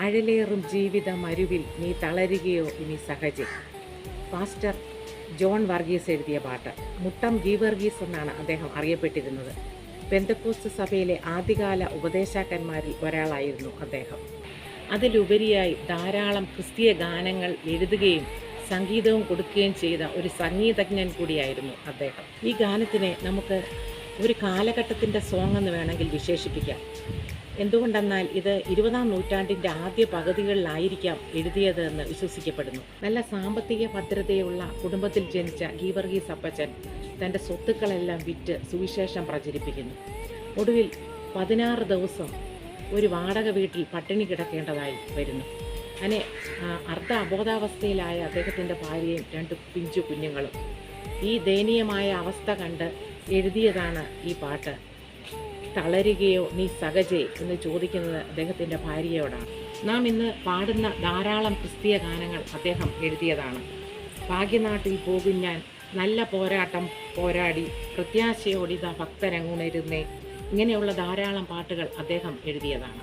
അഴലേറും ജീവിത മരുവിൽ നീ തളരുകയോ ഇനി സഹജെ. പാസ്റ്റർ ജോൺ വർഗീസ് എഴുതിയ പാട്ട്. മുട്ടം ഗീവർഗീസ് എന്നാണ് അദ്ദേഹം അറിയപ്പെട്ടിരുന്നത്. പെന്തക്കോസ്ത് സഭയിലെ ആദ്യകാല ഉപദേശകന്മാരിൽ ഒരാളായിരുന്നു അദ്ദേഹം. അതിലുപരിയായി ധാരാളം ക്രിസ്തീയ ഗാനങ്ങൾ എഴുതുകയും സംഗീതവും കൊടുക്കുകയും ചെയ്ത ഒരു സംഗീതജ്ഞൻ കൂടിയായിരുന്നു അദ്ദേഹം. ഈ ഗാനത്തിനെ നമുക്ക് ഒരു കാലഘട്ടത്തിൻ്റെ സോങ് എന്ന് വേണമെങ്കിൽ വിശേഷിപ്പിക്കാം. എന്തുകൊണ്ടെന്നാൽ ഇത് 20-ാം നൂറ്റാണ്ടിൻ്റെ ആദ്യ പകുതികളിലായിരിക്കാം എഴുതിയത് എന്ന് വിശ്വസിക്കപ്പെടുന്നു. നല്ല സാമ്പത്തിക ഭദ്രതയുള്ള കുടുംബത്തിൽ ജനിച്ച ഗീവർഗീസ് അപ്പച്ചൻ തൻ്റെ സ്വത്തുക്കളെല്ലാം വിറ്റ് സുവിശേഷം പ്രചരിപ്പിക്കുന്നു. ഒടുവിൽ 16 ദിവസം ഒരു വാടക വീട്ടിൽ പട്ടിണി കിടക്കേണ്ടതായി വരുന്നു. അങ്ങനെ അർദ്ധ അബോധാവസ്ഥയിലായ അദ്ദേഹത്തിൻ്റെ ഭാര്യയും 2 പിഞ്ചു കുഞ്ഞുങ്ങളും. ഈ ദയനീയമായ അവസ്ഥ കണ്ട് എഴുതിയതാണ് ഈ പാട്ട്. തളരുകയോ നീ സഹജേ എന്ന് ചോദിക്കുന്നത് അദ്ദേഹത്തിൻ്റെ ഭാര്യയോടാണ്. നാം ഇന്ന് പാടുന്ന ധാരാളം ക്രിസ്തീയ ഗാനങ്ങൾ അദ്ദേഹം എഴുതിയതാണ്. ഭാഗ്യനാട്ടിൽ പോകും ഞാൻ, നല്ല പോരാട്ടം പോരാടി, പ്രത്യാശയോടിത ഭക്തരങ്ങുണരുന്നേ, ഇങ്ങനെയുള്ള ധാരാളം പാട്ടുകൾ അദ്ദേഹം എഴുതിയതാണ്.